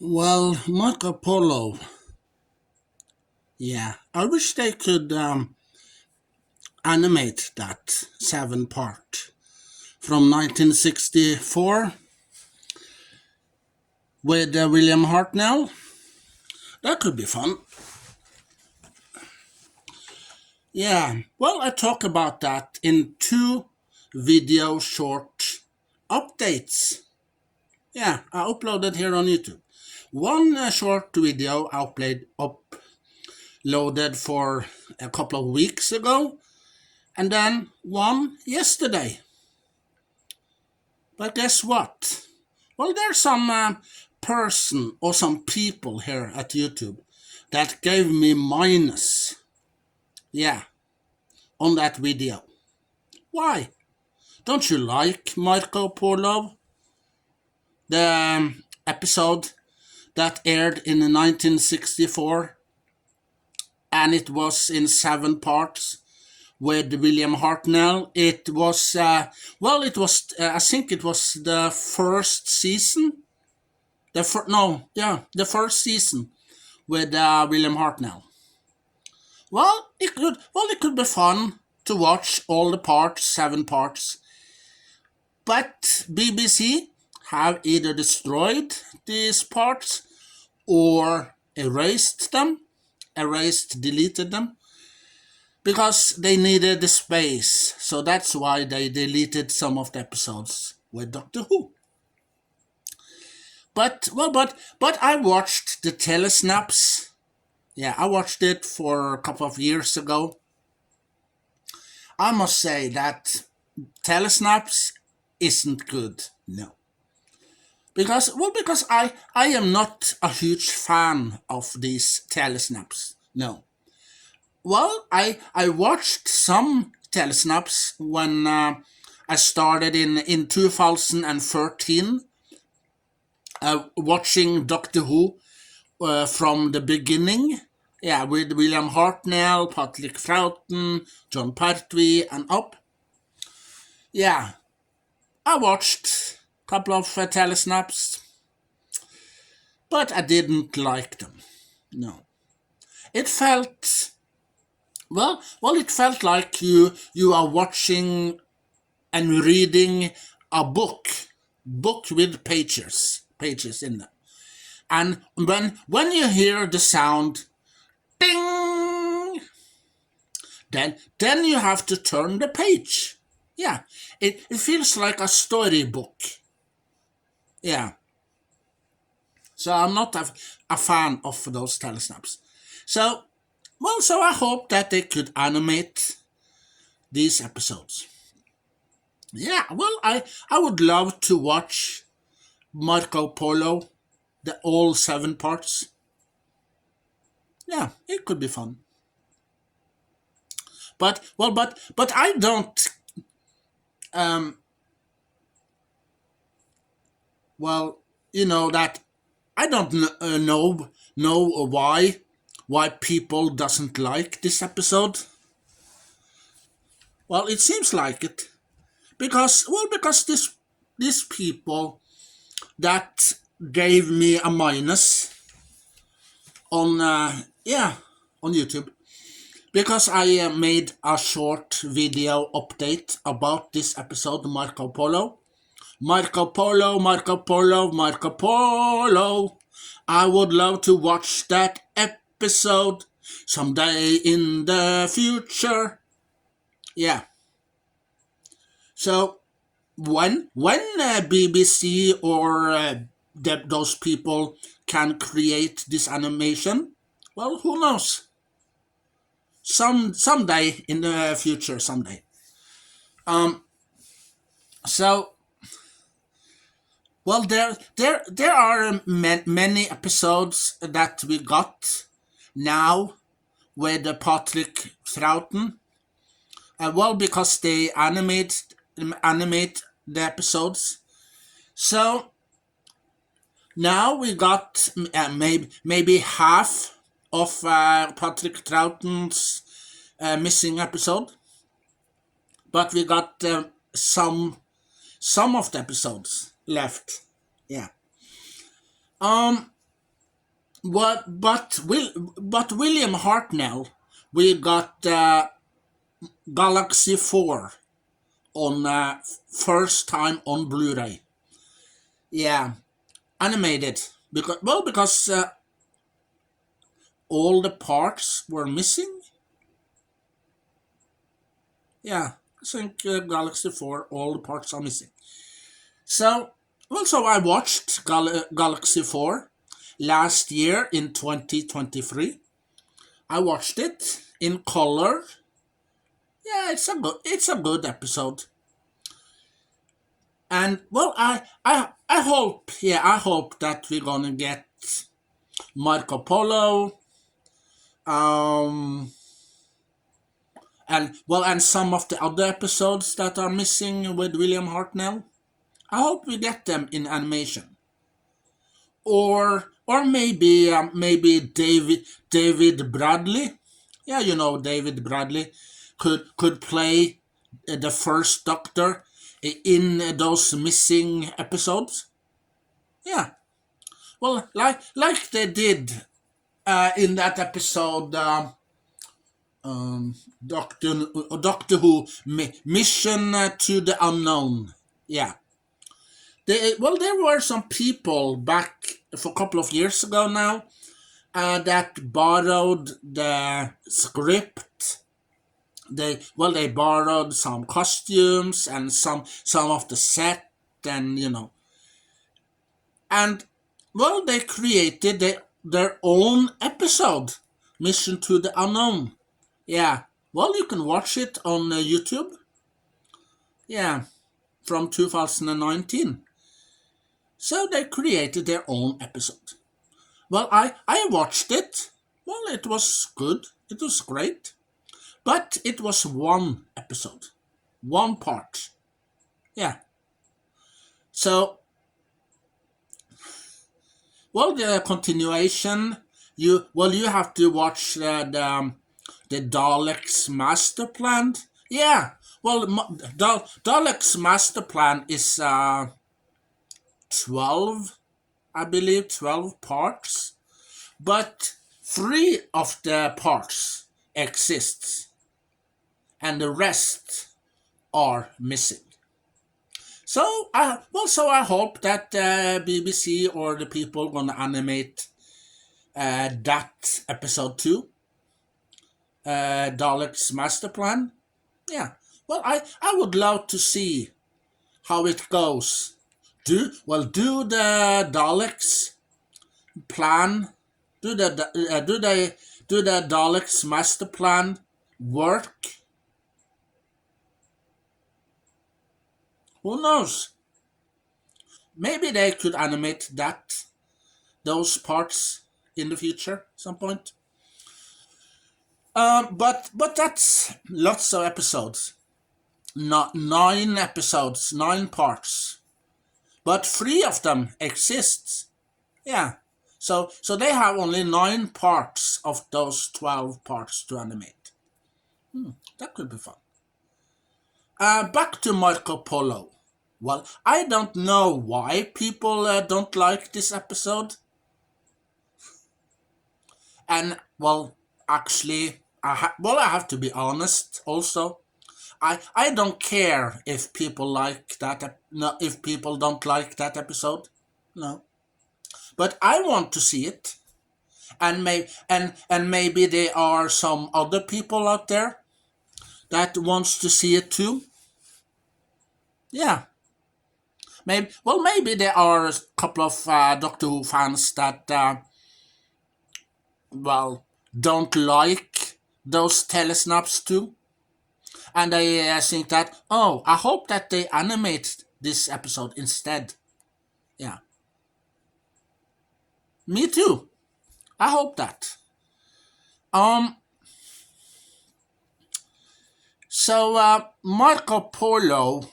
Well, Marco Polo, yeah. I wish they could animate that seven part from 1964 with William Hartnell. That could be fun. Yeah, well, I talk about that in two video short updates. Yeah, I uploaded here on YouTube. One short video I uploaded for a couple of weeks ago, and then one yesterday. But guess what? Well, there's some person or some people here at YouTube that gave me minus. Yeah, on that video. Why? Don't you like Marco Polo? The episode that aired in 1964 and it was in seven parts with William Hartnell. It was, I think it was the first season. The first season with William Hartnell. It could be fun to watch all the parts, seven parts. But BBC have either destroyed these parts or deleted them, because they needed the space. So that's why they deleted some of the episodes with Doctor Who. But I watched the telesnaps. Yeah, I watched it for a couple of years ago. I must say that telesnaps isn't good. No. Because I am not a huge fan of these telesnaps. No. Well, I watched some telesnaps when I started in 2013 watching Doctor Who from the beginning. Yeah, with William Hartnell, Patrick Troughton, John Pertwee, and up. Yeah, I watched a couple of telesnaps, but I didn't like them. No, it felt it felt like you are watching and reading a book with pages in them. And when you hear the sound, ding, then you have to turn the page. Yeah, it feels like a storybook. Yeah. So I'm not a fan of those telesnaps. So, so I hope that they could animate these episodes. Yeah, well, I would love to watch Marco Polo, the all seven parts. Yeah, it could be fun. But I don't. Um, well, you know that I don't know why people doesn't like this episode. Well, it seems like it because these people that gave me a minus on on YouTube, because I made a short video update about this episode, Marco Polo. Marco Polo, Marco Polo, Marco Polo. I would love to watch that episode someday in the future. Yeah. So when BBC or those people can create this animation, well, who knows? Someday in the future, someday. Um. So well, there are many episodes that we got now with Patrick Troughton. Because they animate the episodes. So now we got maybe half of Patrick Troughton's missing episode, but we got some of the episodes left. Yeah. but William Hartnell, we got Galaxy 4 on first time on Blu-ray. Yeah, animated because all the parts were missing. Yeah, I think Galaxy 4 all the parts are missing. So so I watched Galaxy 4 last year in 2023. I watched it in color. Yeah, it's a good episode. And I hope that we're gonna get Marco Polo, um, and some of the other episodes that are missing with William Hartnell. I hope we get them in animation, or maybe David Bradley. Yeah, David Bradley could play the first Doctor in those missing episodes. Yeah, well, like they did in that episode, Doctor Who Mission to the Unknown. Yeah, there were some people back for a couple of years ago now that borrowed the script. They borrowed some costumes and some of the set, and and they created their own episode, Mission to the Unknown. Yeah, you can watch it on YouTube. Yeah, from 2019. So they created their own episode. I watched it. It was good. It was great. But it was one episode, one part. Yeah. So, the continuation. You have to watch the Daleks Master Plan. Yeah. Daleks Master Plan is 12, I believe, 12 parts. But 3 of the parts exists, and the rest are missing. So I hope that BBC or the people gonna animate that episode 2, Dalek's Master Plan. Yeah. I would love to see how it goes. Do the Daleks plan? Do the Daleks Master Plan work? Who knows? Maybe they could animate those parts in the future, some point. But that's lots of episodes. Not 9 episodes, 9 parts, but 3 of them exist. Yeah, so they have only 9 parts of those 12 parts to animate. That could be fun. Back to Marco Polo. I don't know why people don't like this episode. And, actually, I have to be honest also. I don't care if people like that, no, if people don't like that episode. No. But I want to see it. And maybe there are some other people out there that wants to see it too. Yeah. Maybe there are a couple of Doctor Who fans that don't like those telesnaps too. And I think that, I hope that they animate this episode instead. Yeah. Me too. I hope that. So Marco Polo,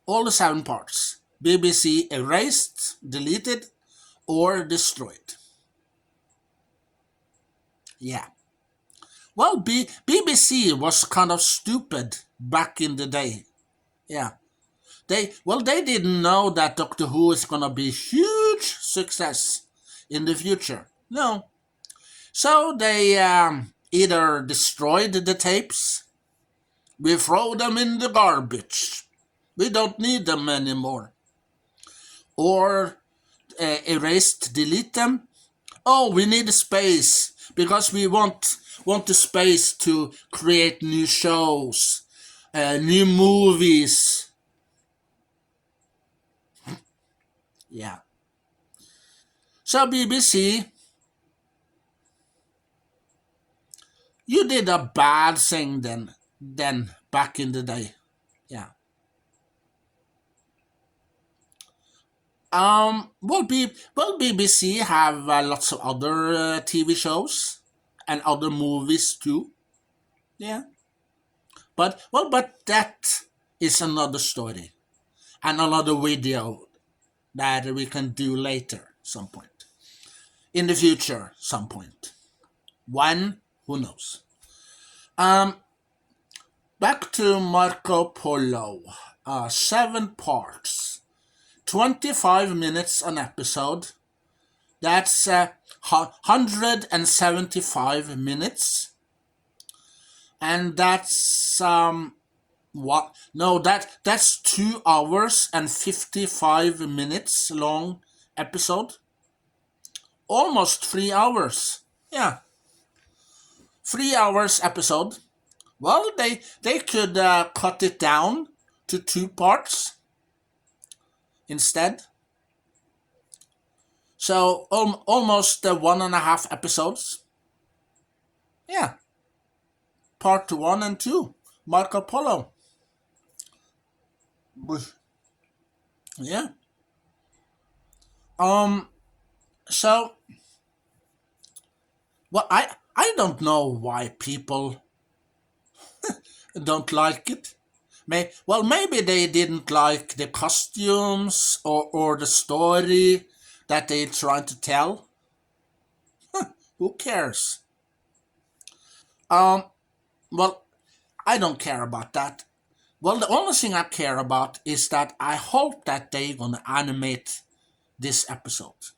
all the 7 parts, BBC erased, deleted, or destroyed. Yeah. BBC was kind of stupid back in the day. Yeah. They didn't know that Doctor Who is gonna be huge success in the future. No. So they either destroyed the tapes, we throw them in the garbage, we don't need them anymore, or delete them. Oh, we need space because we want the space to create new shows, new movies. Yeah. So BBC, you did a bad thing then back in the day. Yeah. BBC have lots of other TV shows and other movies too. Yeah. But that is another story and another video that we can do later, some point in the future, some point. When? Who knows? Um, Back to Marco Polo. 7 parts, 25 minutes an episode. That's 175 minutes, and that's what? No, that's 2 hours and 55 minutes long episode. Almost 3 hours. Yeah, 3 hours episode. Well, they could cut it down to 2 parts instead. So almost 1.5 episodes. Yeah, part 1 and 2. Marco Polo. Yeah. Um. So, well, I don't know why people don't like it. Maybe they didn't like the costumes or the story that they're trying to tell. Who cares? Um. Well, I don't care about that. Well, the only thing I care about is that I hope that they're gonna animate this episode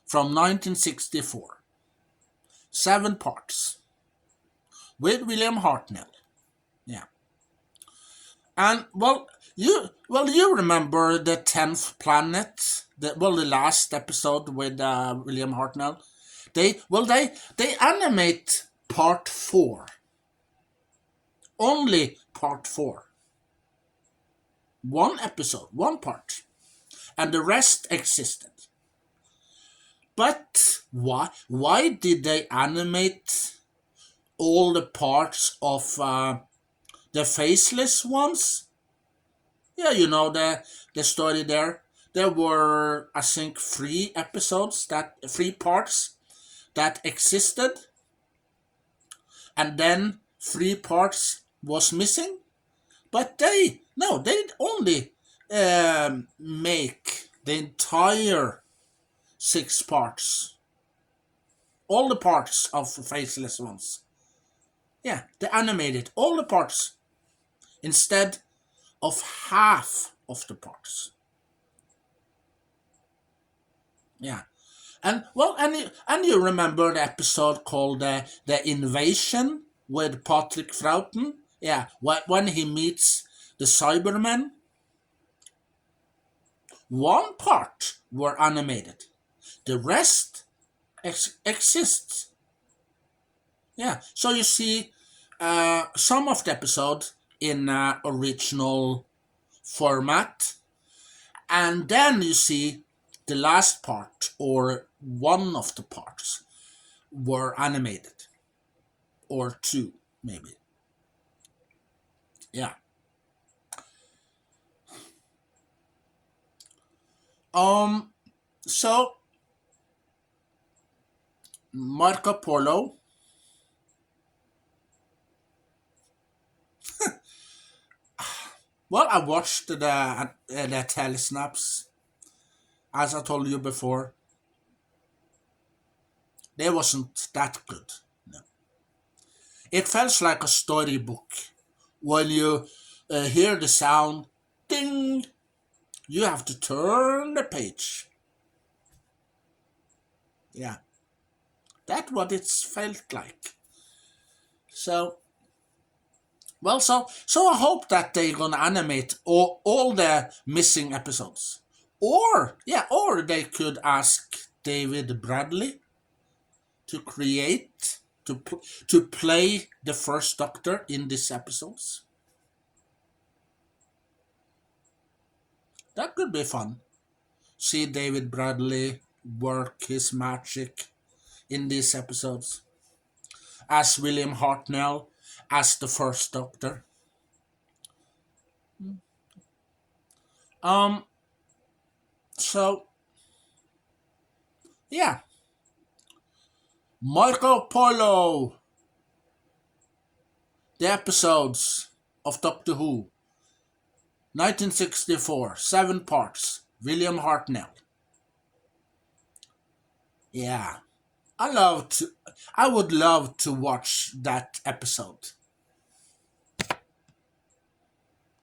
from 1964. 7 parts with William Hartnell. Yeah. And you remember the 10th planet, the last episode with William Hartnell. They animate part 4, only part 4, 1 episode, 1 part, and the rest existed. But why did they animate all the parts of the faceless ones? Yeah, you know the story there. There were, I think, 3 parts that existed, and then 3 parts was missing. But they no, they only make the entire 6 parts, all the parts of faceless ones. Yeah, they animated all the parts instead of half of the parts. Yeah. And you remember the episode called the Invasion with Patrick Troughton? Yeah, when he meets the Cybermen. 1 part were animated. The rest exists. Yeah, so you see some of the episode in original format, and then you see the last part or one of the parts were animated, or 2 maybe. Yeah. Um. So Marco Polo. Well, I watched the telesnaps, as I told you before. They wasn't that good. No. It felt like a storybook. When you hear the sound, ding, you have to turn the page. Yeah, that's what it's felt like. So, well, so I hope that they're gonna animate all the missing episodes, or yeah, or they could ask David Bradley to create to play the first Doctor in these episodes. That could be fun. See David Bradley work his magic in these episodes as William Hartnell as the first Doctor. Um. So yeah, Marco Polo, the episodes of Doctor Who, 1964, 7 parts. William Hartnell. Yeah, I would love to watch that episode.